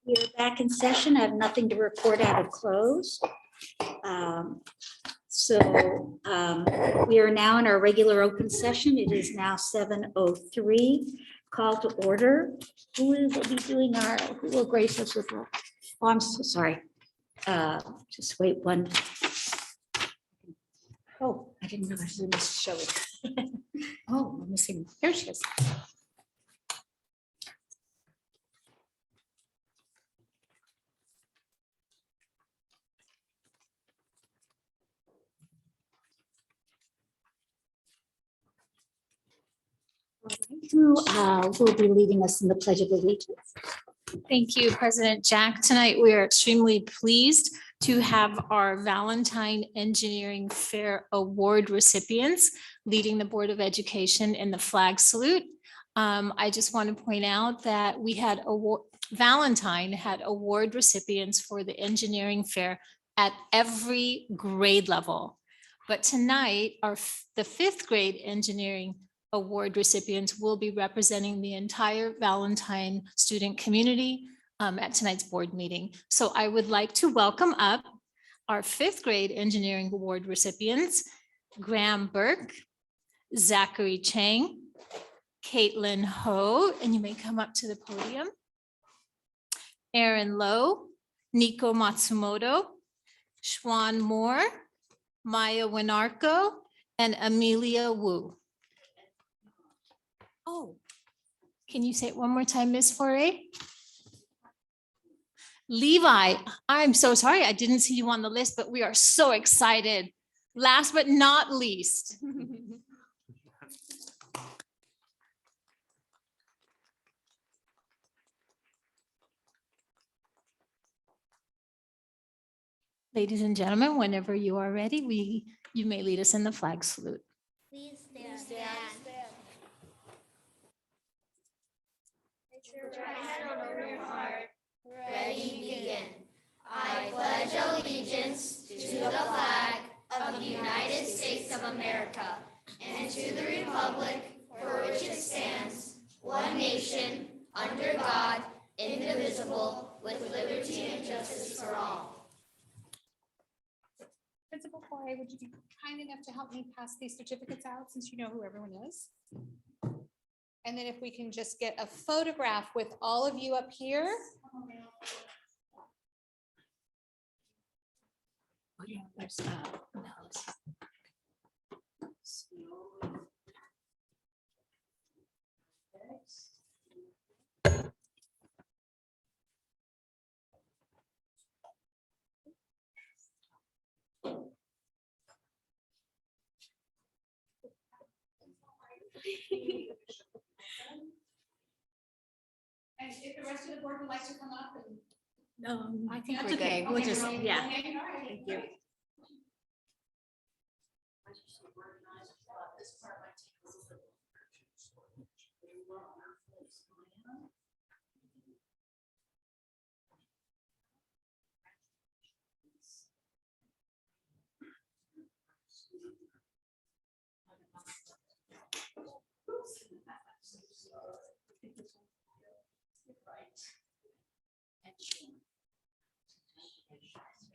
We are back in session. I have nothing to report out of close. We are now in our regular open session. It is now 7:03. Call to order. Who will be doing who will grace us with? Oh, I'm so sorry. Just wait one. Oh, I didn't know I was going to show it. Oh, I'm missing. There she is. Who will be leading us in the Pledge of Allegiance? Thank you, President Jack. Tonight, we are extremely pleased to have our Valentine Engineering Fair Award recipients leading the Board of Education in the flag salute. I just want to point out that we had Valentine had award recipients for the engineering fair at every grade level. But tonight, the fifth grade engineering award recipients will be representing the entire Valentine student community at tonight's board meeting. So I would like to welcome up our fifth grade engineering award recipients, Graham Burke, Zachary Chang, Caitlin Ho, and you may come up to the podium, Aaron Lowe, Nico Matsumoto, Schwan Moore, Maya Winarco, and Amelia Wu. Oh, can you say it one more time, Ms. Foray? Levi, I'm so sorry. I didn't see you on the list, but we are so excited. Last but not least. Ladies and gentlemen, whenever you are ready, you may lead us in the flag salute. Please stand. Put your hand over your heart. Ready, begin. I pledge allegiance to the flag of the United States of America and to the republic for which it stands, one nation, under God, indivisible, with liberty and justice for all. Principal Foray, would you be kind enough to help me pass these certificates out since you know who everyone is? And then if we can just get a photograph with all of you up here. Oh, yeah, there's And if the rest of the board would like to come up and. No, I think That's we're good. okay. We'll Okay, just, okay, yeah. okay, all right. Thank you.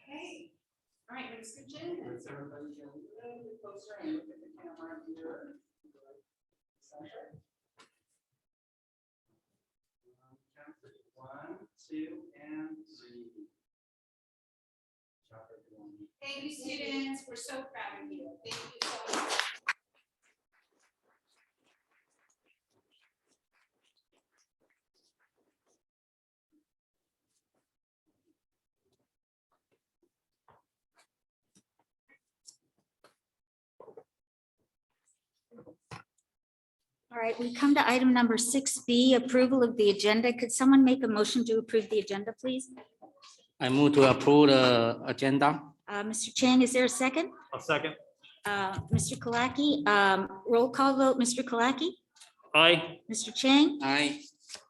Okay, all right, let's switch in. Let's everybody get a little bit closer and look at the camera here. Center. 1, 2, and 3. Thank you, students. We're so proud of you. Thank you so much. All right, we come to item number 6B, approval of the agenda. Could someone make a motion to approve the agenda, please? I move to approve the agenda. Mr. Chang, is there a second? A second. Mr. Kalaki, roll call vote, Mr. Kalaki, Aye. Mr. Chang, Aye.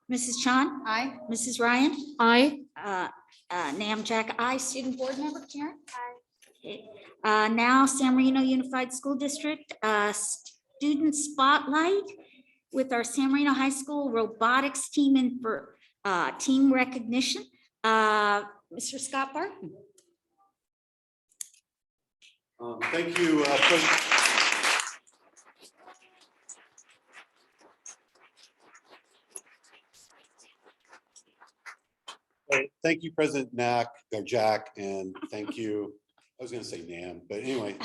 Mrs. Chan, Aye. Mrs. Ryan, Aye. Nam Jack, I, student board member Karen. Aye. Now San Marino Unified School District, student spotlight with our San Marino High School robotics team in for team recognition. Mr. Scott Barton. Thank you, thank you, President Knack, or Jack, and thank you, I was gonna say Nam, but anyway,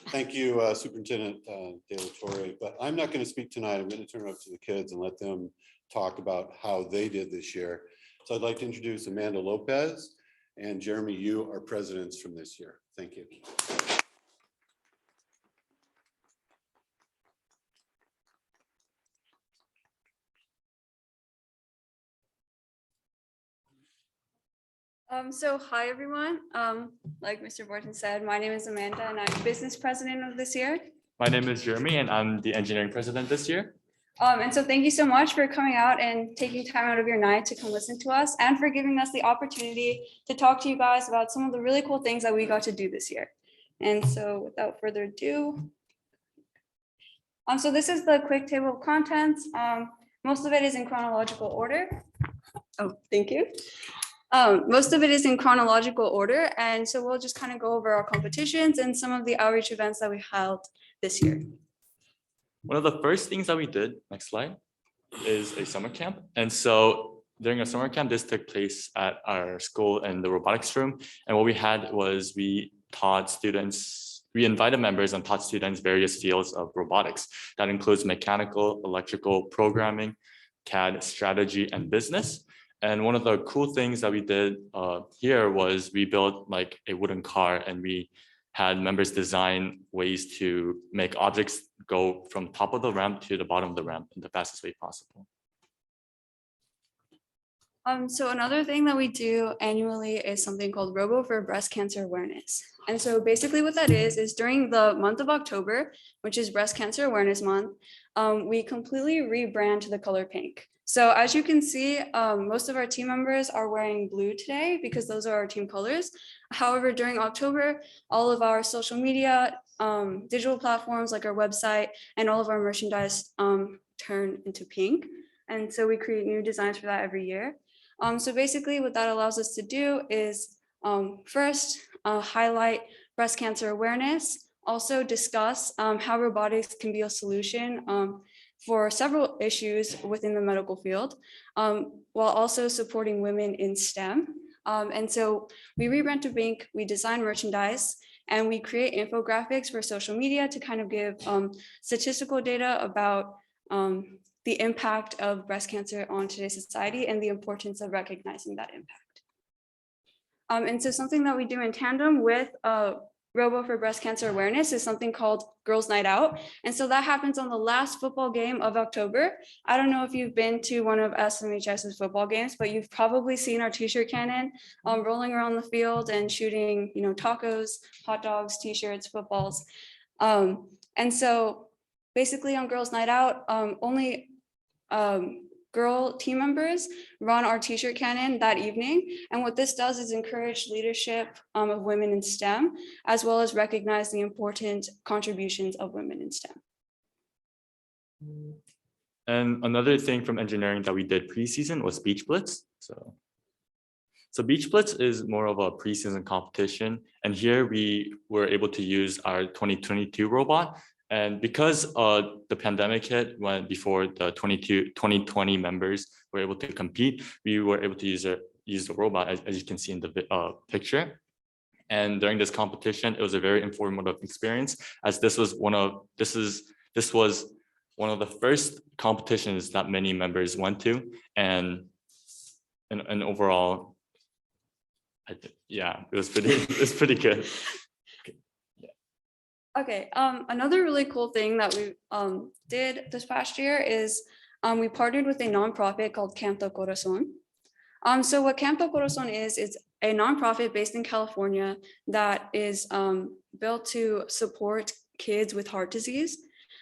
thank you, Superintendent De La Torre, but I'm not gonna speak tonight. I'm gonna turn it up to the kids and let them talk about how they did this year. So I'd like to introduce Amanda Lopez and Jeremy Yu, our presidents from this year. Thank you. So hi, everyone. Like Mr. Borton said, my name is Amanda and I'm business president of this year. My name is Jeremy and I'm the engineering president this year. And so thank you so much for coming out and taking time out of your night to come listen to us and for giving us the opportunity to talk to you guys about some of the really cool things that we got to do this year. And so without further ado, so this is the quick table of contents. Most of it is in chronological order. Oh, thank you. Most of it is in chronological order. And so we'll just kind of go over our competitions and some of the outreach events that we held this year. One of the first things that we did, next slide, is a summer camp. And so during a summer camp, this took place at our school in the robotics room. And what we had was we invited members and taught students various fields of robotics. That includes mechanical, electrical, programming, CAD, strategy, and business. And one of the cool things that we did here was we built like a wooden car and we had members design ways to make objects go from top of the ramp to the bottom of the ramp in the fastest way possible. So another thing that we do annually is something called Robo for Breast Cancer Awareness. And so basically what that is during the month of October, which is Breast Cancer Awareness Month, we completely rebrand to the color pink. So as you can see, most of our team members are wearing blue today because those are our team colors. However, during October, all of our social media, digital platforms like our website and all of our merchandise turn into pink. And so we create new designs for that every year. So basically what that allows us to do is first highlight breast cancer awareness, also discuss how robotics can be a solution for several issues within the medical field, while also supporting women in STEM. And so we rebrand to pink, we design merchandise, and we create infographics for social media to kind of give statistical data about the impact of breast cancer on today's society and the importance of recognizing that impact. And so something that we do in tandem with Robo for Breast Cancer Awareness is something called Girls Night Out. And so that happens on the last football game of October. I don't know if you've been to one of SMHS's football games, but you've probably seen our t-shirt cannon rolling around the field and shooting, tacos, hot dogs, t-shirts, footballs. And so basically on Girls Night Out, only girl team members run our t-shirt cannon that evening. And what this does is encourage leadership of women in STEM, as well as recognize the important contributions of women in STEM. And another thing from engineering that we did preseason was Beach Blitz. So Beach Blitz is more of a preseason competition. And here we were able to use our 2022 robot. And because the pandemic hit before the 2020 members were able to compete, we were able to use the robot as you can see in the picture. And during this competition, it was a very informative experience, as this was one of the first competitions that many members went to, and overall, it was pretty good. Okay, another really cool thing that we did this past year is we partnered with a nonprofit called Canto Corazon. So what Canto Corazon is a nonprofit based in California that is built to support kids with heart disease.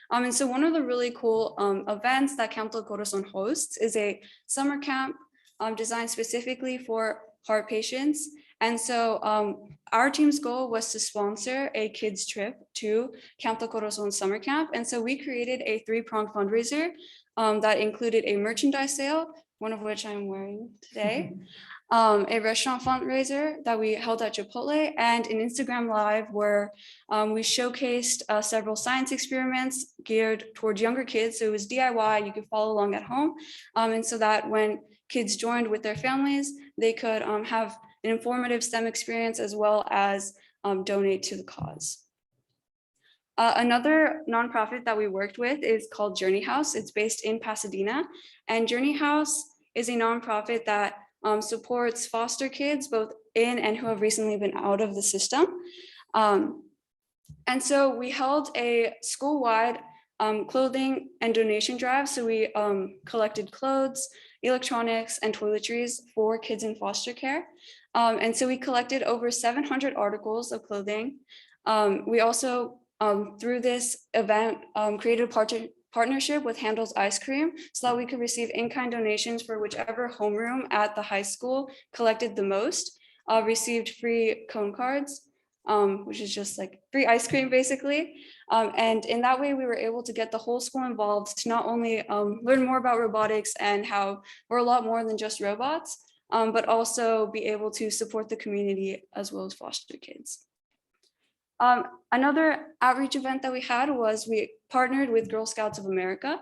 And so one of the really cool events that Canto Corazon hosts is a summer camp designed specifically for heart patients. And so our team's goal was to sponsor a kids trip to Canto Corazon summer camp. And so we created a 3-pronged fundraiser that included a merchandise sale, one of which I'm wearing today, a restaurant fundraiser that we held at Chipotle, and an Instagram Live where we showcased several science experiments geared towards younger kids. So it was DIY, you could follow along at home. And so that when kids joined with their families, they could have an informative STEM experience as well as donate to the cause. Another nonprofit that we worked with is called Journey House. It's based in Pasadena, and Journey House is a nonprofit that supports foster kids, both in and who have recently been out of the system. And so we held a school-wide clothing and donation drive. So we collected clothes, electronics, and toiletries for kids in foster care. And so we collected over 700 articles of clothing. We also, through this event, created a partnership with Handel's Ice Cream so that we could receive in-kind donations for whichever homeroom at the high school collected the most, received free cone cards, which is just like free ice cream basically. And in that way, we were able to get the whole school involved to not only learn more about robotics and how we're a lot more than just robots, but also be able to support the community as well as foster kids. Another outreach event that we had was we partnered with Girl Scouts of America,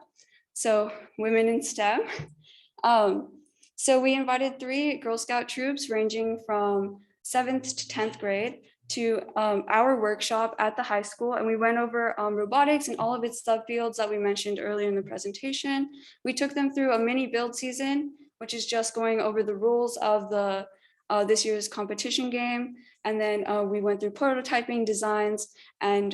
so women in STEM. So we invited 3 Girl Scout troops ranging from 7th to 10th grade to our workshop at the high school, and we went over robotics and all of its subfields that we mentioned earlier in the presentation. We took them through a mini build season, which is just going over the rules of the this year's competition game. And then we went through prototyping designs, and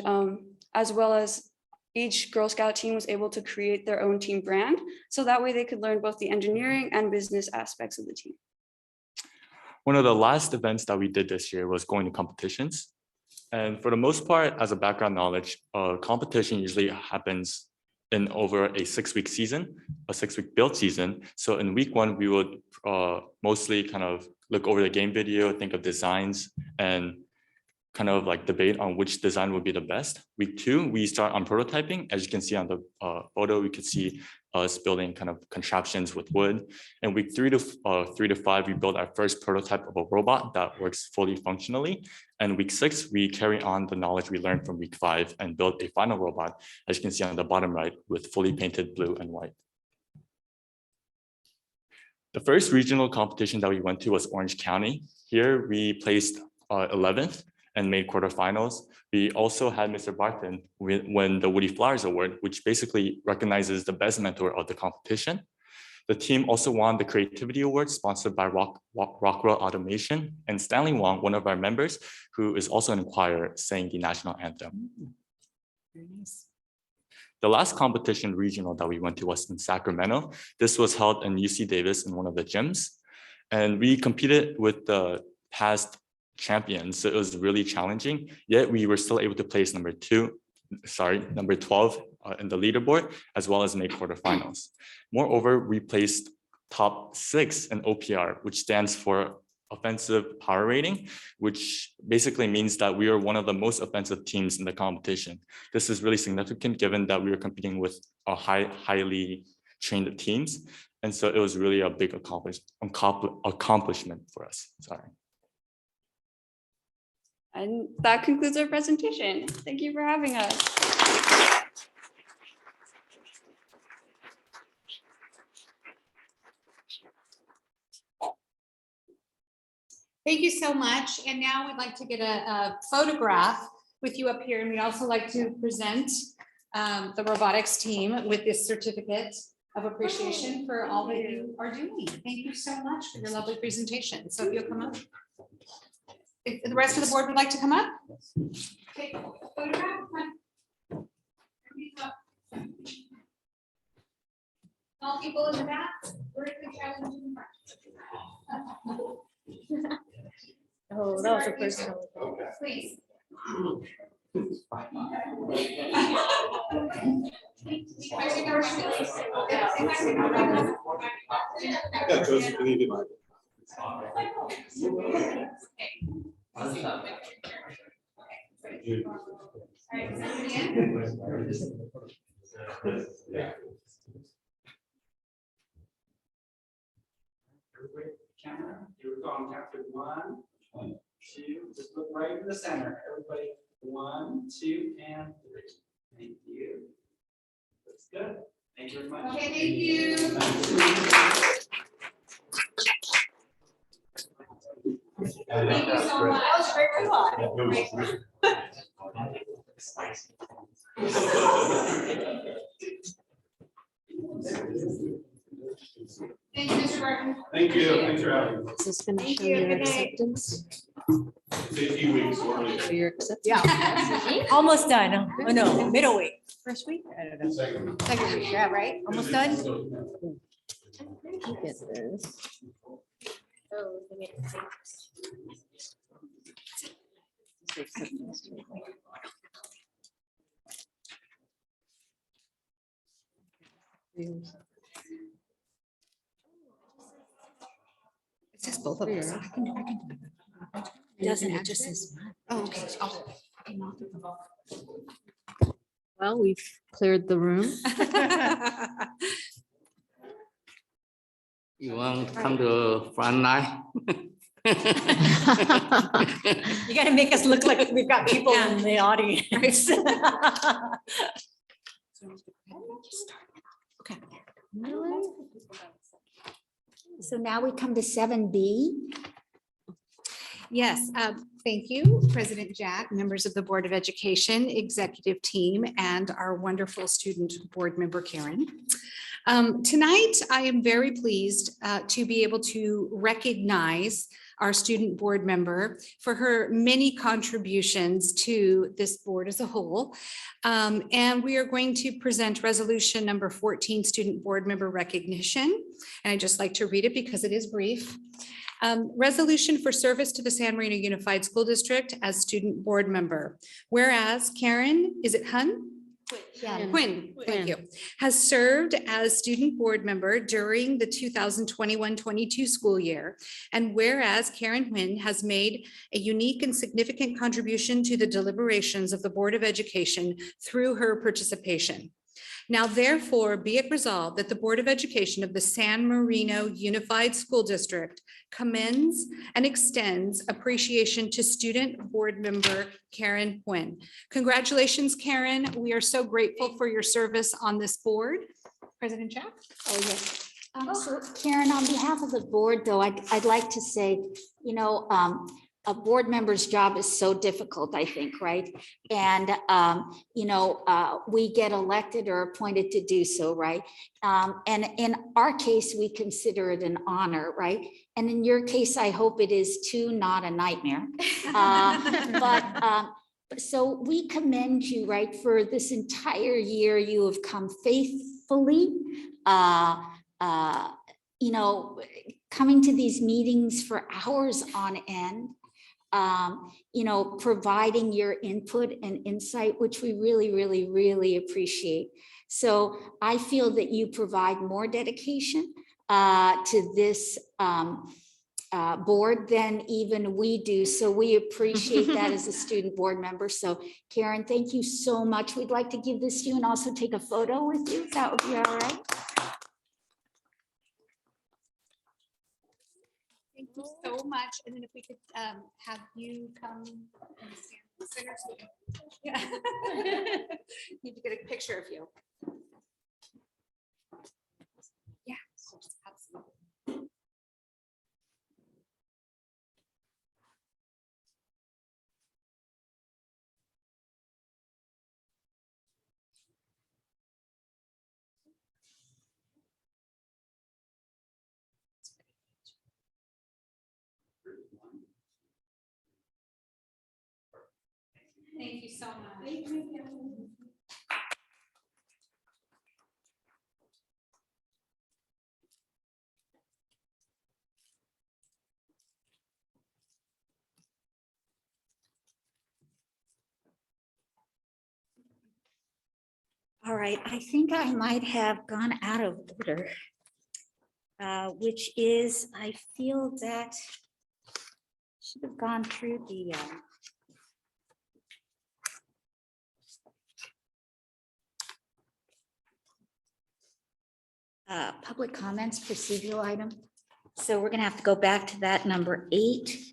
as well as each Girl Scout team was able to create their own team brand. So that way they could learn both the engineering and business aspects of the team. One of the last events that we did this year was going to competitions. And for the most part, as a background knowledge, competition usually happens in over a 6-week season, a 6-week build season. So in week 1, we would mostly kind of look over the game video, think of designs, and kind of like debate on which design would be the best. Week 2, we start on prototyping. As you can see on the photo, we could see us building kind of contraptions with wood. And week 3 to 5, we build our first prototype of a robot that works fully functionally. And week 6, we carry on the knowledge we learned from week 5 and build a final robot, as you can see on the bottom right, with fully painted blue and white. The first regional competition that we went to was Orange County. Here we placed 11th and made quarterfinals. We also had Mr. Barton win the Woody Flowers Award, which basically recognizes the best mentor of the competition. The team also won the Creativity Award sponsored by Rockwell Automation, and Stanley Wong, one of our members, who is also an choir, sang the national anthem. Very nice. The last competition regional that we went to was in Sacramento. This was held in UC Davis in one of the gyms. And we competed with the past champions, so it was really challenging, yet we were still able to place number 12 in the leaderboard, as well as make quarterfinals. Moreover, we placed top 6 in OPR, which stands for Offensive Power Rating, which basically means that we are one of the most offensive teams in the competition. This is really significant given that we were competing with a highly trained teams. And so it was really a big accomplishment for us. Sorry. And that concludes our presentation. Thank you for having us. Thank you so much. And now we'd like to get a photograph with you up here. And we'd also like to present the robotics team with this certificate of appreciation for all that you are doing. Thank you so much for your lovely presentation. So if you'll come up. If the rest of the board would like to come up. Take a photograph. All people in the back. We're going to challenge in the front. Oh, that was a personal. Please. Camera, here we go. on count to 1, 2, just look right in the center. Everybody, 1, 2, and 3. Thank you. That's good. Thank you very much. Okay, thank you. Thank you so much. That was very good. Thank you, Mr. Barton. Thank you. Thanks for having me. Is this going to Thank show you. your Good night. acceptance? Say a few weeks. Show your acceptance? Yeah, almost done. Oh, no, middle week. First week? I don't know. Second. Second week, yeah, right? Almost done? You get this. It says both of us. Doesn't, it just says. Oh, okay. Well, we've cleared the room. You want to come to front line? You gotta make us look like we've got people in the audience. So now we come to 7B. Yes, thank you, President Jack, members of the Board of Education, executive team, and our wonderful student board member, Karen. Tonight, I am very pleased to be able to recognize our student board member for her many contributions to this board as a whole. And we are going to present resolution number 14, student board member recognition. And I'd just like to read it because it is brief. Resolution for service to the San Marino Unified School District as student board member. Whereas Karen, is it Hun? Yeah. Quinn, thank you, has served as student board member during the 2021-22 school year. And whereas Karen Quinn has made a unique and significant contribution to the deliberations of the Board of Education through her participation. Now therefore be it resolved that the Board of Education of the San Marino Unified School District commends and extends appreciation to student board member Karen Quinn. Congratulations, Karen. We are so grateful for your service on this board. President Jack? Oh, yes. So Karen, on behalf of the board, though, I'd like to say, you know, a board member's job is so difficult, I think, right? And, you know, we get elected or appointed to do so, right? And in our case, we consider it an honor, right? And in your case, I hope it is too, not a nightmare. So we commend you, right? For this entire year, you have come faithfully, you know, coming to these meetings for hours on end. You know, providing your input and insight, which we really, really, really appreciate. So I feel that you provide more dedication to this board than even we do. So we appreciate that as a student board member. So Karen, thank you so much. We'd like to give this to you and also take a photo with you. That would be all right. Thank you so much. And then if we could have you come and stand in the center. So we can- Yeah. Need to get a picture of you. Yeah, absolutely. Thank you so much. Thank you. All right, I think I might have gone out of order, which is, I feel that should have gone through the public comments procedural item. So we're gonna have to go back to that number 8.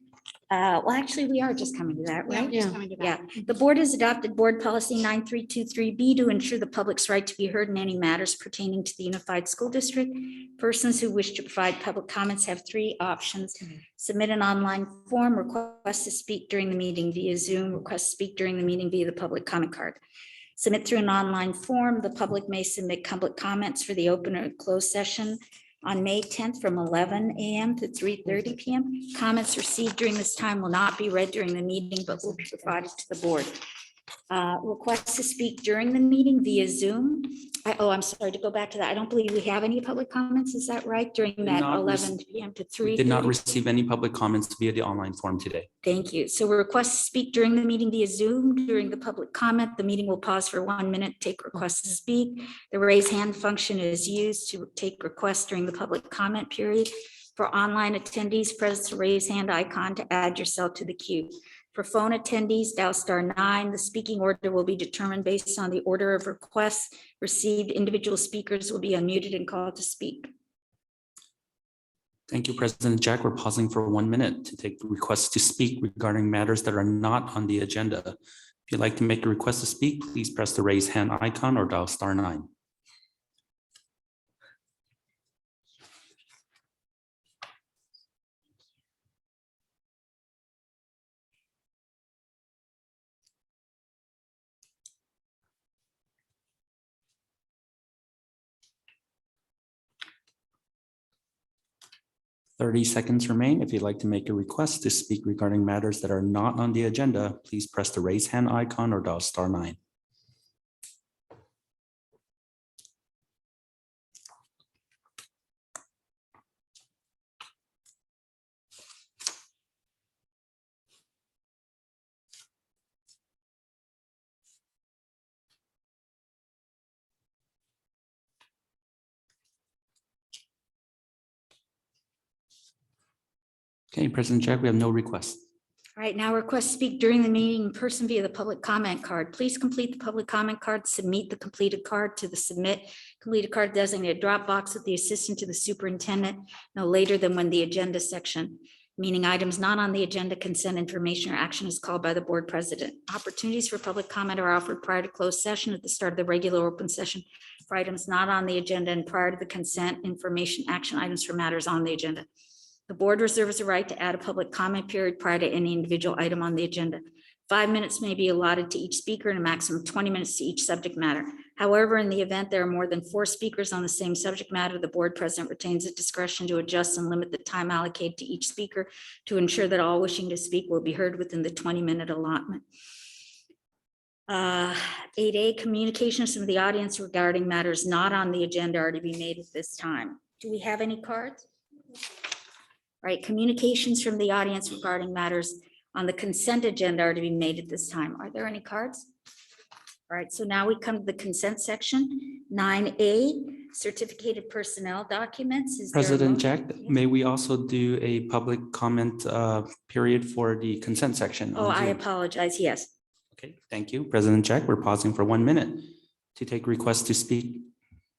Well, actually, we are just coming to that, Yeah, right? we're just coming to that. Yeah, the board has adopted board policy 9323B to ensure the public's right to be heard in any matters pertaining to the unified school district. Persons who wish to provide public comments have 3 options. Submit an online form, request to speak during the meeting via Zoom, request to speak during the meeting via the public comment card. Submit through an online form. The public may submit public comments for the open or closed session on May 10th from 11 a.m. to 3:30 p.m. Comments received during this time will not be read during the meeting, but will be provided to the board. Request to speak during the meeting via Zoom. I'm sorry, to go back to that. I don't believe we have any public comments. Is that right? During that not 11 p.m. to 3:30? We did not receive any public comments via the online form today. Thank you. So we request to speak during the meeting via Zoom. During the public comment, the meeting will pause for 1 minute, take requests to speak. The raise hand function is used to take requests during the public comment period. For online attendees, press the raise hand icon to add yourself to the queue. For phone attendees, dial *9. The speaking order will be determined based on the order of requests received. Individual speakers will be unmuted and called to speak. Thank you, President Jack. We're pausing for 1 minute to take requests to speak regarding matters that are not on the agenda. If you'd like to make a request to speak, please press the raise hand icon or dial *9. Thirty seconds remain. If you'd like to make a request to speak regarding matters that are not on the agenda, please press the raise hand icon or dial *9. Okay, President Jack, we have no requests. All right, now request to speak during the meeting in person via the public comment card. Please complete the public comment card, submit the completed card to the submit completed card designated drop box with the assistant to the superintendent no later than when the agenda section, meaning items not on the agenda, consent information or action is called by the board president. Opportunities for public comment are offered prior to closed session at the start of the regular open session for items not on the agenda and prior to the consent information action items for matters on the agenda. The board reserves the right to add a public comment period prior to any individual item on the agenda. 5 minutes may be allotted to each speaker and a maximum of 20 minutes to each subject matter. However, in the event there are more than 4 speakers on the same subject matter, the board president retains the discretion to adjust and limit the time allocated to each speaker to ensure that all wishing to speak will be heard within the 20-minute allotment. 8A, communications from the audience regarding matters not on the agenda are to be made at this time. Do we have any cards? All right, communications from the audience regarding matters on the consent agenda are to be made at this time. Are there any cards? All right, so now we come to the consent section. 9A, certificated personnel documents. Is there a President motion? Jack, Yes. may we also do a public comment period for the consent section? Oh, on I Zoom? apologize. Yes. Okay, thank you. President Jack, we're pausing for 1 minute to take requests to speak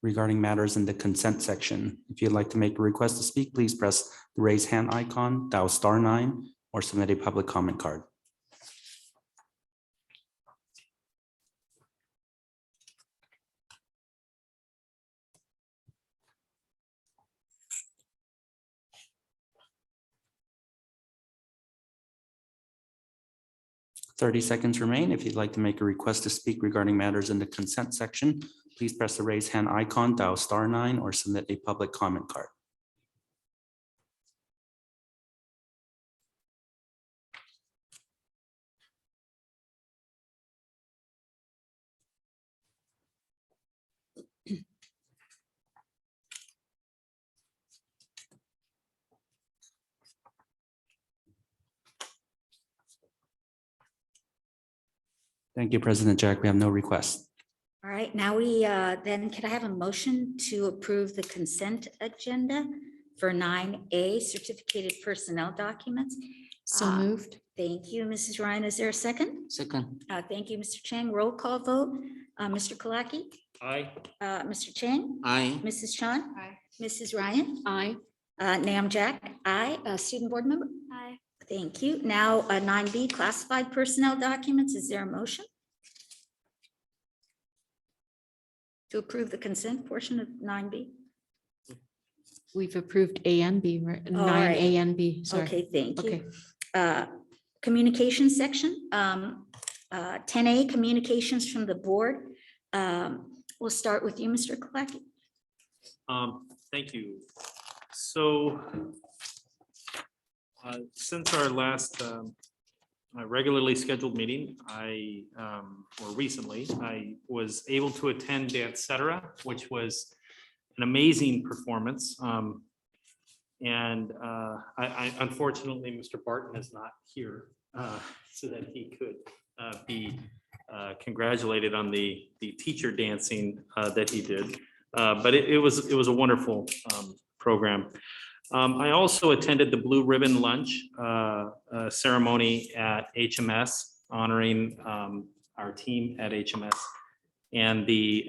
regarding matters in the consent section. If you'd like to make a request to speak, please press the raise hand icon, dial *9, or submit a public comment card. Thirty seconds remain. If you'd like to make a request to speak regarding matters in the consent section, please press the raise hand icon, dial *9, or submit a public comment card. Thank you, President Jack. We have no requests. All right, now we then can I have a motion to approve the consent agenda for 9A, certificated personnel documents? So Uh, moved. Thank you, Mrs. Ryan. Is there a second? Second. Thank you, Mr. Chang. Roll call vote. Mr. Kalaki, Aye. Mr. Chang, Aye. Mrs. Chan, Aye. Mrs. Ryan, Aye. Nam Jack, aye. Student board member? Aye. Thank you. Now, 9B, classified personnel documents. Is there a motion to approve the consent portion of 9B? We've approved A and B, right? All 9A right. and B, sorry. Okay, thank you. Okay. Communication section, 10A, communications from the board. We'll start with you, Mr. Kalaki. Thank you. So since our last regularly scheduled meeting, or recently, I was able to attend Et Cetera, which was an amazing performance. And I unfortunately, Mr. Barton is not here so that he could be congratulated on the teacher dancing that he did. But it was a wonderful program. I also attended the Blue Ribbon Lunch ceremony at HMS, honoring our team at HMS and the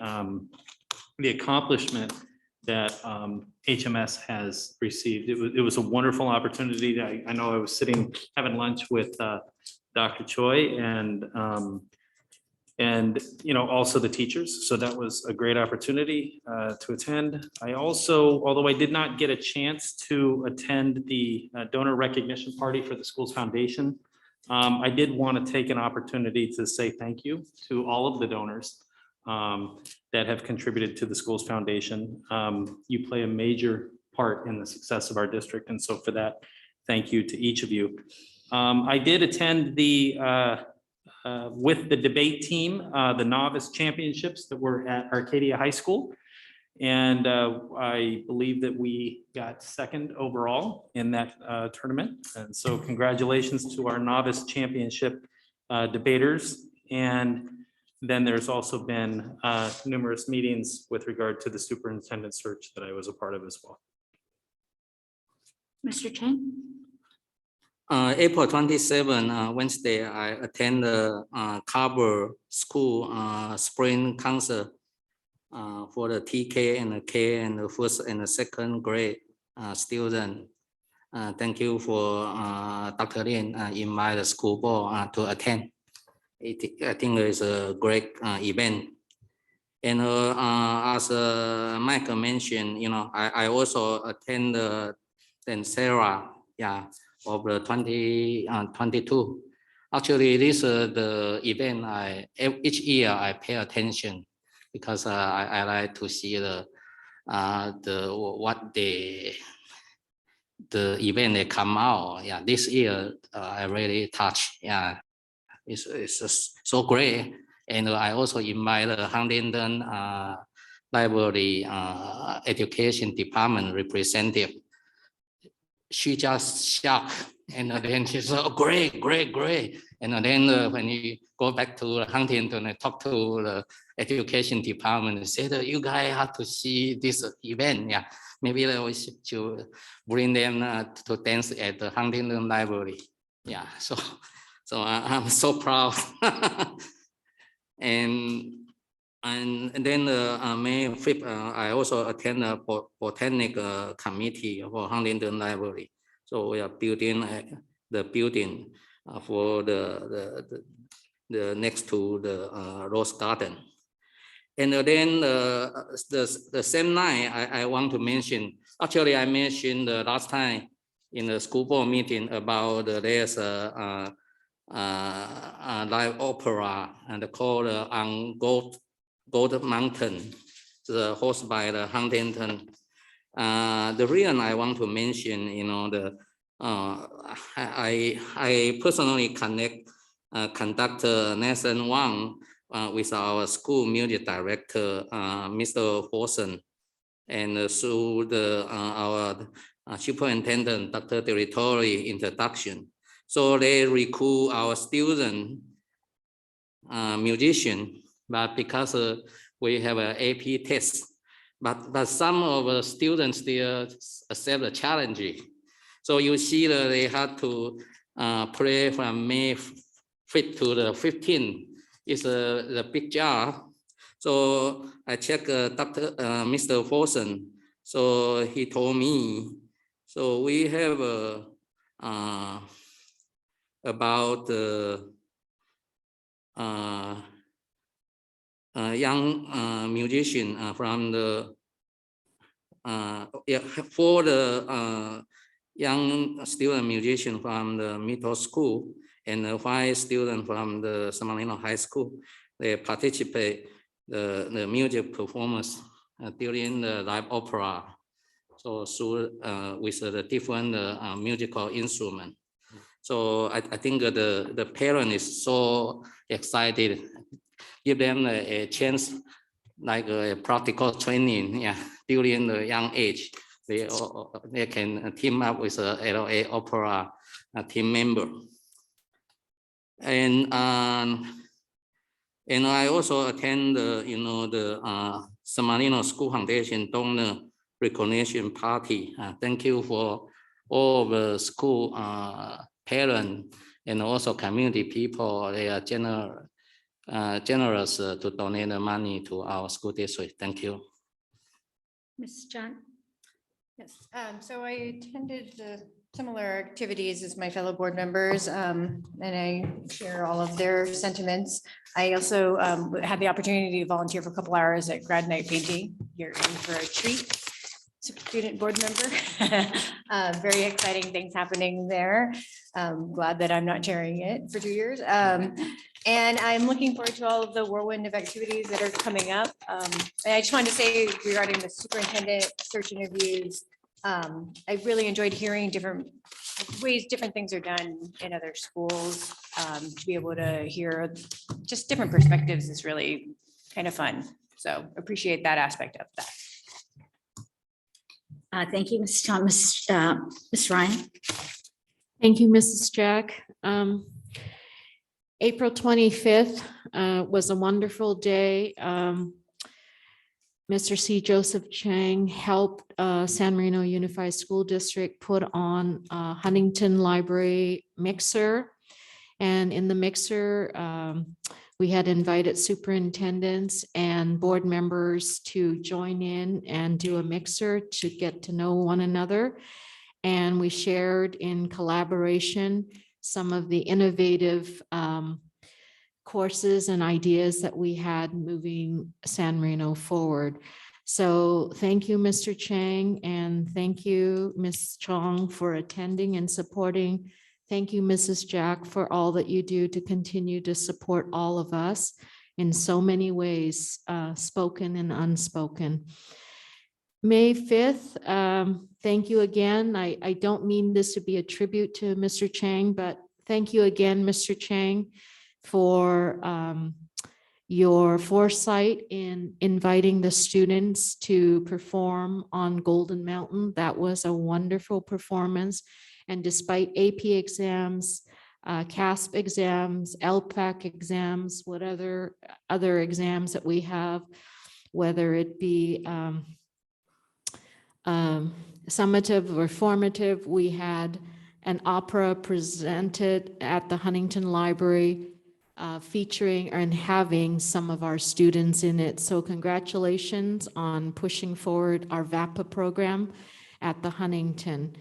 accomplishment that HMS has received. It was a wonderful opportunity. I know I was sitting having lunch with Dr. Choi and also the teachers. So that was a great opportunity to attend. I also, although I did not get a chance to attend the donor recognition party for the school's foundation, I did want to take an opportunity to say thank you to all of the donors that have contributed to the school's foundation. You play a major part in the success of our district. And so for that, thank you to each of you. I did attend with the debate team, the novice championships that were at Arcadia High School. And I believe that we got second overall in that tournament. And so congratulations to our novice championship debaters. And then there's also been numerous meetings with regard to the superintendent search that I was a part of as well. Mr. Chen? April 27, Wednesday, I attend the Carver School Spring Concert for the TK and the K and the first and the second grade student. Thank you for Dr. Lin invite the school board to attend. I think it's a great event. And as Michael mentioned, I also attend the Sarah, of the 2022. Actually, this the event each year I pay attention because I like to see the event they come out. Yeah, this year I really touched. Yeah, it's just so great. And I also invite the Huntington Library Education Department representative. She just shocked, and then she said, oh, great. And then when you go back to Huntington and talk to the education department, they said, you guys have to see this event. Yeah, maybe we should bring them to dance at the Huntington Library. Yeah, so I'm so proud. And then May 5th, I also attend a botanic committee for Huntington Library. So we are building the building for the next to the Rose Garden. And then the same night, I want to mention. Actually, I mentioned last time in the school board meeting about there's a live opera and called on Gold Mountain, hosted by the Huntington. The reason I want to mention, I personally conduct Nathan Wang with our school music director, Mr. Forson, and through our superintendent, Dr. Territory introduction. So they recruit our student musician, but because we have an AP test, but some of the students still accept the challenge. So you see that they have to play from May 5th to the 15th. It's a big job. So I checked Mr. Forson. So he told me So we have about young musician from the for the young student musician from the middle school and the 5 students from the San Marino High School. They participate the music performance during the live opera. So through with the different musical instrument. So I think the parent is so excited. Give them a chance, like a practical training, yeah, during the young age. They can team up with a LA Opera team member. And I also attend the San Marino School Foundation donor recognition party. Thank you for all the school parents and also community people. They are generous to donate the money to our school district. Thank you. Mrs. John? Yes, so I attended the similar activities as my fellow board members, and I share all of their sentiments. I also had the opportunity to volunteer for a couple hours at grad night painting. You're in for a treat, student board member. Very exciting things happening there. Glad that I'm not chairing it for 2 years. And I'm looking forward to all of the whirlwind of activities that are coming up. And I just wanted to say regarding the superintendent search interviews, I really enjoyed hearing different ways different things are done in other schools. To be able to hear just different perspectives is really kind of fun. So appreciate that aspect of that. Thank you, Mrs. Thomas. Ms. Ryan? Thank you, Mrs. Jack. April 25th was a wonderful day. Mr. C. Joseph Chang helped San Marino Unified School District put on a Huntington Library mixer. And in the mixer, we had invited superintendents and board members to join in and do a mixer to get to know one another. And we shared in collaboration some of the innovative courses and ideas that we had moving San Marino forward. So thank you, Mr. Chang, and thank you, Ms. Chong, for attending and supporting. Thank you, Mrs. Jack, for all that you do to continue to support all of us in so many ways, spoken and unspoken. May 5th, thank you again. I don't mean this to be a tribute to Mr. Chang, but thank you again, Mr. Chang, for your foresight in inviting the students to perform on Golden Mountain. That was a wonderful performance. And despite AP exams, CASP exams, LPAC exams, whatever other exams that we have, whether it be summative or formative, we had an opera presented at the Huntington Library featuring and having some of our students in it. So congratulations on pushing forward our VAPA program at the Huntington.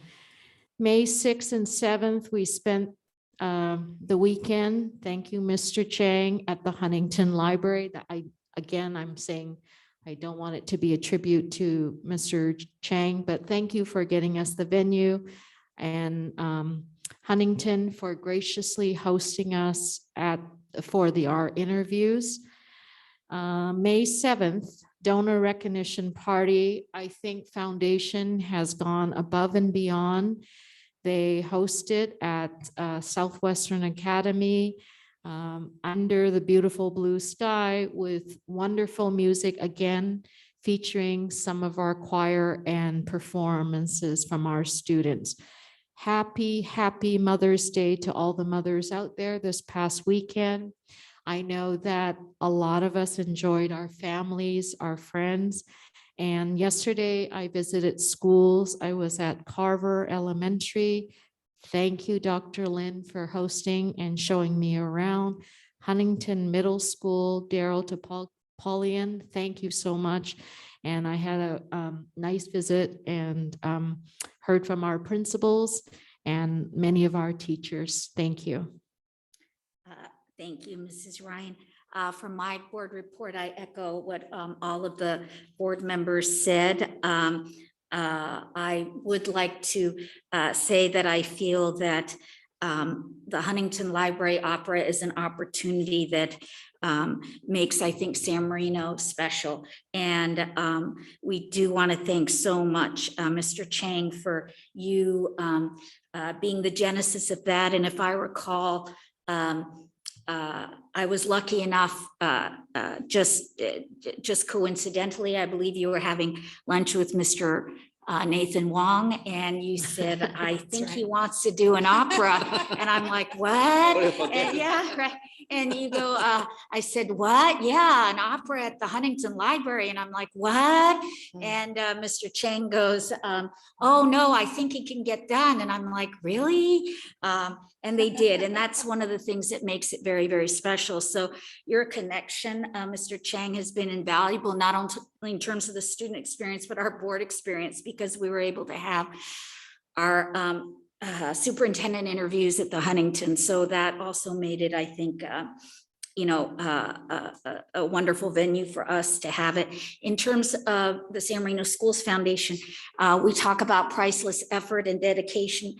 May 6th and 7th, we spent the weekend. Thank you, Mr. Chang, at the Huntington Library. That I'm saying I don't want it to be a tribute to Mr. Chang, but thank you for getting us the venue, and Huntington for graciously hosting us for our interviews. May 7th, donor recognition party. I think Foundation has gone above and beyond. They hosted at Southwestern Academy under the beautiful blue sky with wonderful music, again, featuring some of our choir and performances from our students. Happy Mother's Day to all the mothers out there this past weekend. I know that a lot of us enjoyed our families, our friends. And yesterday I visited schools. I was at Carver Elementary. Thank you, Dr. Lynn, for hosting and showing me around. Huntington Middle School, Daryl Topolian, thank you so much. And I had a nice visit and heard from our principals and many of our teachers. Thank you. Thank you, Mrs. Ryan. From my board report, I echo what all of the board members said. I would like to say that I feel that the Huntington Library Opera is an opportunity that makes, I think, San Marino special. And we do want to thank so much Mr. Chang for you being the genesis of that. And if I recall, I was lucky enough, just coincidentally, I believe you were having lunch with Mr. Nathan Wong, and you said, I think he wants to do an opera. And I'm like, what? And yeah, right. And you go, I said, what? Yeah, an opera at the Huntington Library. And I'm like, what? And Mr. Chang goes, oh no, I think it can get done. And I'm like, really? And they did. And that's one of the things that makes it very, very special. So your connection, Mr. Chang, has been invaluable, not only in terms of the student experience, but our board experience, because we were able to have our superintendent interviews at the Huntington. So that also made it, I think, a wonderful venue for us to have it. In terms of the San Marino Schools Foundation, we talk about priceless effort and dedication,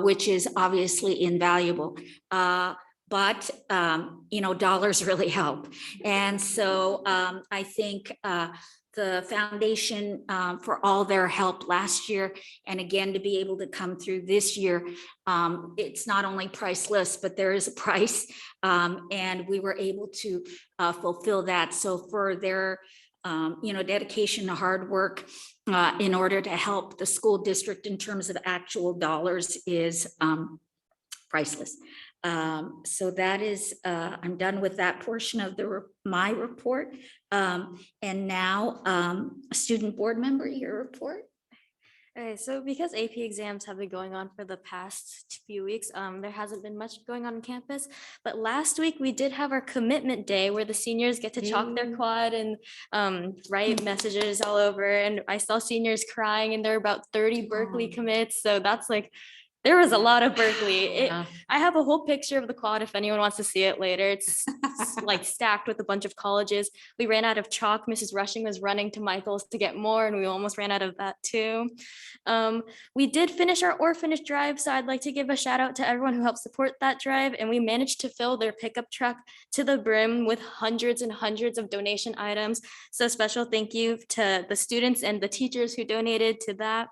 which is obviously invaluable. But dollars really help. And so I think the foundation for all their help last year, and again, to be able to come through this year, it's not only priceless, but there is a price. And we were able to fulfill that. So for their dedication to hard work in order to help the school district in terms of actual dollars is priceless. So that is, I'm done with that portion of my report. And now, student board member, your report. Okay, so because AP exams have been going on for the past few weeks, there hasn't been much going on campus. But last week we did have our commitment day where the seniors get to chalk their quad and write messages all over. And I saw seniors crying, and there are about 30 Berkeley commits. So that's like, there was a lot of Berkeley. I have a whole picture of the quad if anyone wants to see it later. It's like stacked with a bunch of colleges. We ran out of chalk. Mrs. Rushing was running to Michael's to get more, and we almost ran out of that too. We did finish our orphanage drive, so I'd like to give a shout out to everyone who helped support that drive, and we managed to fill their pickup truck to the brim with hundreds and hundreds of donation items. So special thank you to the students and the teachers who donated to that.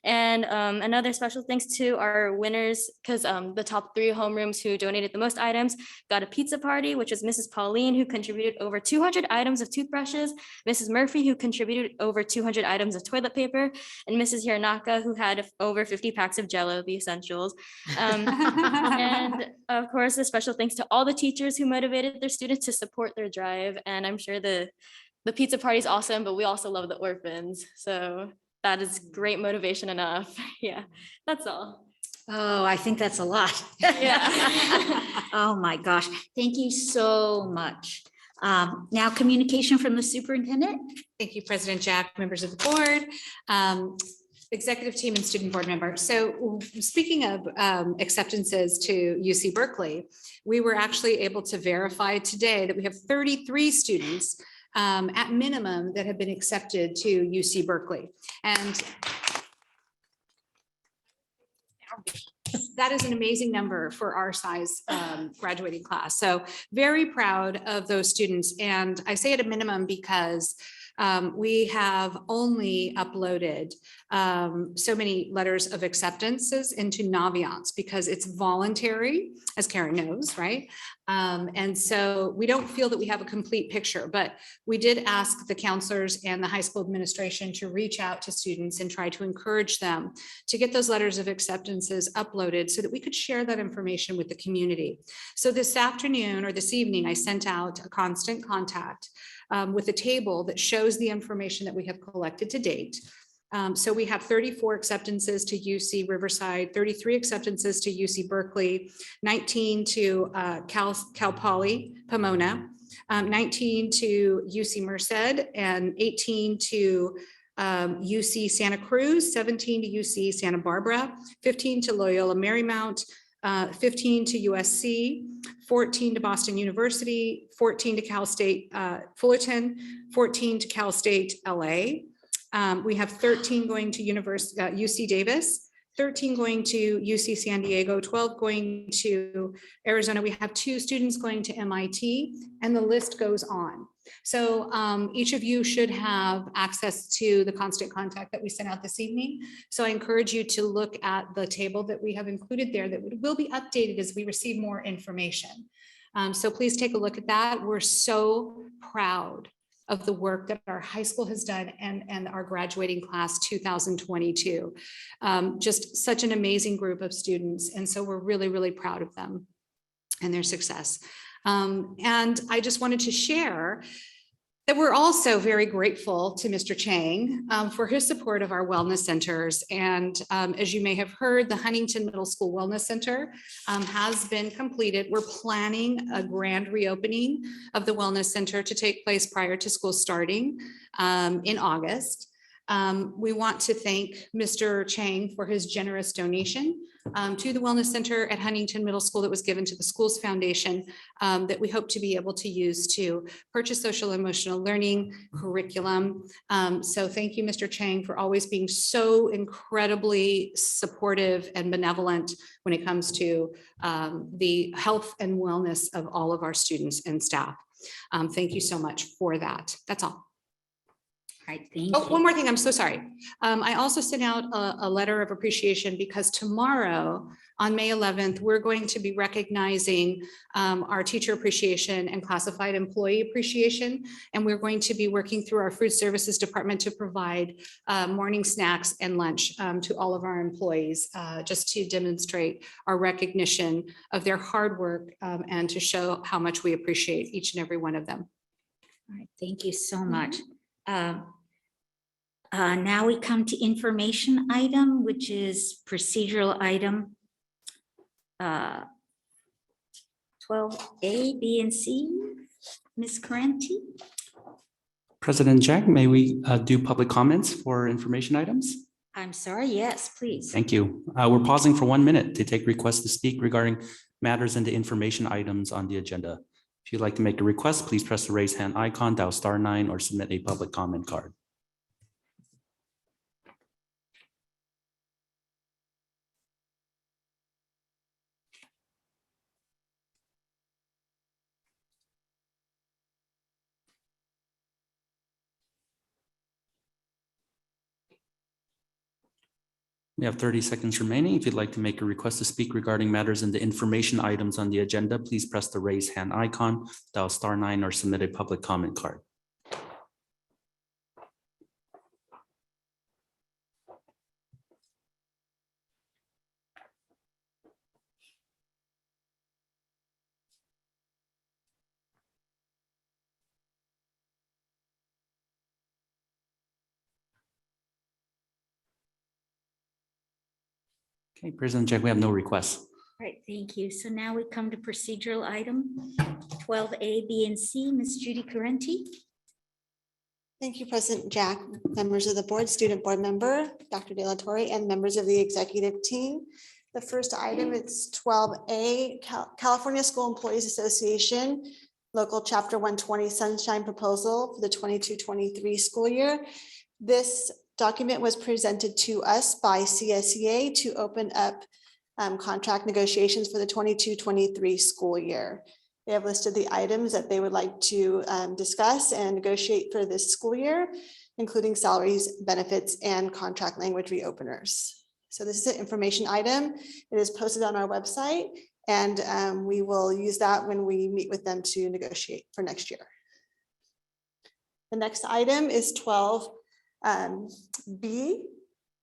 And another special thanks to our winners, because the top 3 homerooms who donated the most items got a pizza party, which was Mrs. Pauline, who contributed over 200 items of toothbrushes, Mrs. Murphy, who contributed over 200 items of toilet paper, and Mrs. Hiranaka, who had over 50 packs of Jell-O, the essentials. And of course, a special thanks to all the teachers who motivated their students to support their drive. And I'm sure the pizza party is awesome, but we also love the orphans. So that is great motivation enough. Yeah, that's all. Oh, I think that's a lot. Yeah. Oh my gosh, thank you so much. Now communication from the superintendent. Thank you, President Jack, members of the board, executive team and student board member. So speaking of acceptances to UC Berkeley, we were actually able to verify today that we have 33 students at minimum that have been accepted to UC Berkeley. And that is an amazing number for our size graduating class. So very proud of those students. And I say at a minimum because we have only uploaded so many letters of acceptances into Naviance because it's voluntary, as Karen knows, right? And so we don't feel that we have a complete picture, but we did ask the counselors and the high school administration to reach out to students and try to encourage them to get those letters of acceptances uploaded so that we could share that information with the community. So this afternoon or this evening, I sent out a constant contact with a table that shows the information that we have collected to date. So we have 34 acceptances to UC Riverside, 33 acceptances to UC Berkeley, 19 to Cal Poly Pomona, 19 to UC Merced, and 18 to UC Santa Cruz, 17 to UC Santa Barbara, 15 to Loyola Marymount, 15 to USC, 14 to Boston University, 14 to Cal State Fullerton, 14 to Cal State LA. We have 13 going to UC Davis, 13 going to UC San Diego, 12 going to Arizona. We have 2 students going to MIT, and the list goes on. So each of you should have access to the constant contact that we sent out this evening. So I encourage you to look at the table that we have included there that will be updated as we receive more information. So please take a look at that. We're so proud of the work that our high school has done and our graduating class 2022. Just such an amazing group of students. And so we're really, really proud of them and their success. And I just wanted to share that we're also very grateful to Mr. Chang for his support of our wellness centers. And as you may have heard, the Huntington Middle School Wellness Center has been completed. We're planning a grand reopening of the wellness center to take place prior to school starting in August. We want to thank Mr. Chang for his generous donation to the Wellness Center at Huntington Middle School that was given to the Schools Foundation that we hope to be able to use to purchase social and emotional learning curriculum. So thank you, Mr. Chang, for always being so incredibly supportive and benevolent when it comes to the health and wellness of all of our students and staff. Thank you so much for that. That's all. All right, thank Oh, you. one more thing, I'm so sorry. I also sent out a letter of appreciation because tomorrow on May 11th, we're going to be recognizing our teacher appreciation and classified employee appreciation. And we're going to be working through our food services department to provide morning snacks and lunch to all of our employees, just to demonstrate our recognition of their hard work and to show how much we appreciate each and every one of them. All right, thank you so much. Now we come to information item, which is procedural item 12A, B, and C. Ms. Carenti? President Jack, may we do public comments for information items? I'm sorry, yes, please. Thank you. We're pausing for 1 minute to take requests to speak regarding matters and the information items on the agenda. If you'd like to make a request, please press the raise hand icon, dial *9, or submit a public comment card. We have 30 seconds remaining. If you'd like to make a request to speak regarding matters and the information items on the agenda, please press the raise hand icon, dial *9, or submit a public comment card. Okay, President Jack, we have no requests. All right, thank you. So now we come to procedural item 12A, B, and C. Ms. Judy Carenti? Thank you, President Jack, members of the board, student board member, Dr. De La Torre, and members of the executive team. The first item is 12A, California School Employees Association, Local Chapter 120 Sunshine Proposal for the 22-23 school year. This document was presented to us by CSEA to open up contract negotiations for the 22-23 school year. They have listed the items that they would like to discuss and negotiate for this school year, including salaries, benefits, and contract language reopeners. So this is an information item. It is posted on our website, and we will use that when we meet with them to negotiate for next year. The next item is 12B,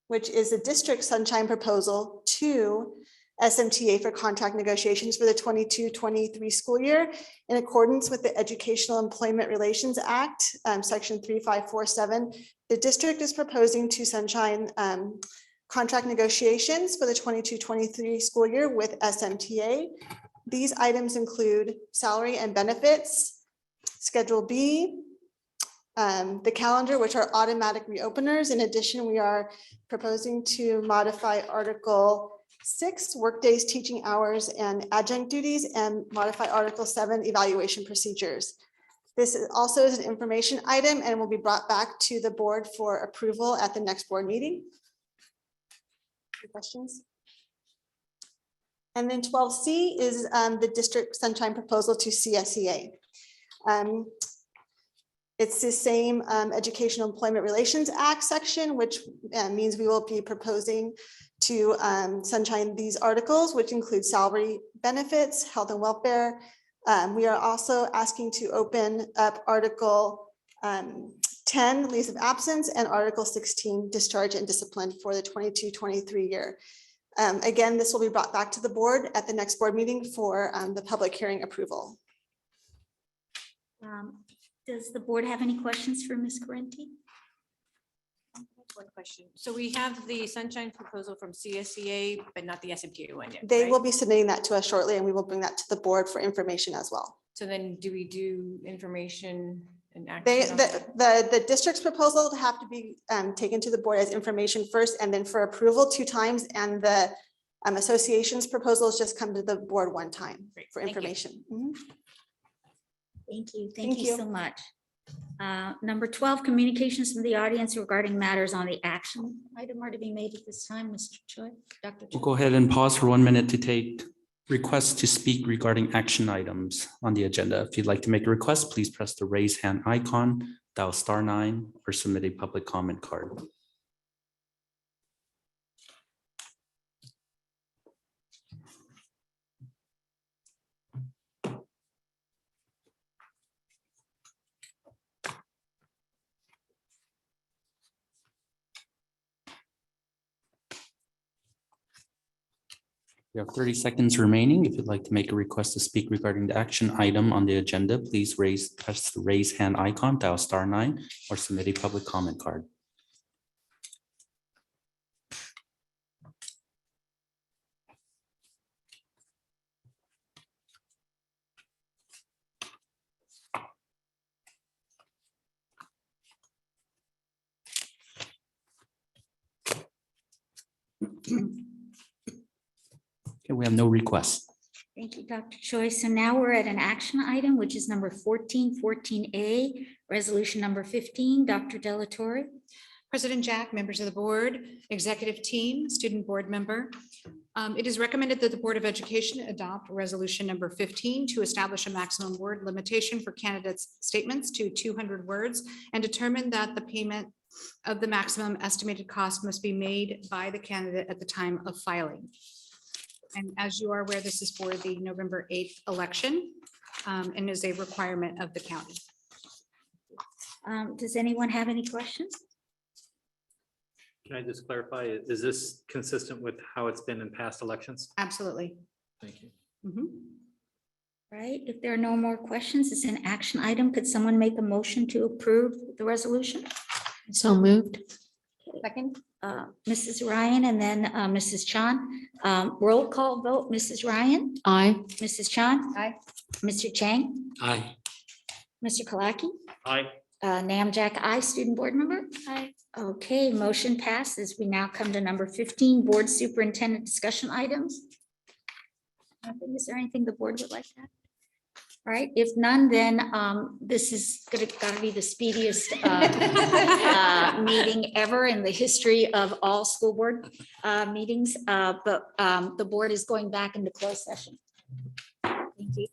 which is the district sunshine proposal to SMTA for contract negotiations for the 22-23 school year in accordance with the Educational Employment Relations Act, section 3547. The district is proposing to sunshine contract negotiations for the 22-23 school year with SMTA. These items include salary and benefits, Schedule B, the calendar, which are automatic reopeners. In addition, we are proposing to modify Article 6, workdays, teaching hours, and adjunct duties, and modify Article 7, evaluation procedures. This also is an information item and will be brought back to the board for approval at the next board meeting. Any questions? And then 12C is the district sunshine proposal to CSEA. It's the same Educational Employment Relations Act section, which means we will be proposing to sunshine these articles, which include salary benefits, health and welfare. We are also asking to open up Article 10, leaves of absence, and Article 16, discharge and discipline for the 22-23 year. Again, this will be brought back to the board at the next board meeting for the public hearing approval. Does the board have any questions for Ms. Correnti? One question. So we have the sunshine proposal from CSEA, but not the SMTA one yet. They right? will be submitting that to us shortly, and we will bring that to the board for information as well. So then do we do information and They, action? the district's proposal have to be taken to the board as information first, and then for approval 2 times, and the association's proposals just come to the board 1 time for Thank you. information. Mhm. Thank you. Thank Thank you you. so much. Number 12, communications from the audience regarding matters on the action item are to be made at this time. Mr. Choi, Dr. We'll Choi. go ahead and pause for 1 minute to take requests to speak regarding action items on the agenda. If you'd like to make a request, please press the raise hand icon, dial *9, or submit a public comment card. You have 30 seconds remaining. If you'd like to make a request to speak regarding the action item on the agenda, please press the raise hand icon, dial *9, or submit a public comment card. Okay, we have no requests. Thank you, Dr. Choi. So now we're at an action item, which is number 14A, resolution number 15. Dr. Delatorre. President Jack, members of the board, executive team, student board member. It is recommended that the Board of Education adopt resolution number 15 to establish a maximum word limitation for candidates' statements to 200 words and determine that the payment of the maximum estimated cost must be made by the candidate at the time of filing. And as you are aware, this is for the November 8th election and is a requirement of the county. Does anyone have any questions? Can I just clarify, is this consistent with how it's been in past elections? Absolutely. Thank you. Mhm. Right, if there are no more questions, it's an action item. Could someone make a motion to approve the resolution? So moved. Second. Mrs. Ryan and then Mrs. Chan. Roll call vote, Mrs. Ryan, Aye. Mrs. Chan. Aye. Mr. Chang, Aye. Mr. Kalaki, Aye. Namjack, I, student board member. Aye. Okay, motion passes. We now come to number 15, board superintendent discussion items. Nothing. Is there anything the board would like to add? All right, if none, then this is gotta be the speediest meeting ever in the history of all school board meetings. But the board is going back into closed session. Thank you.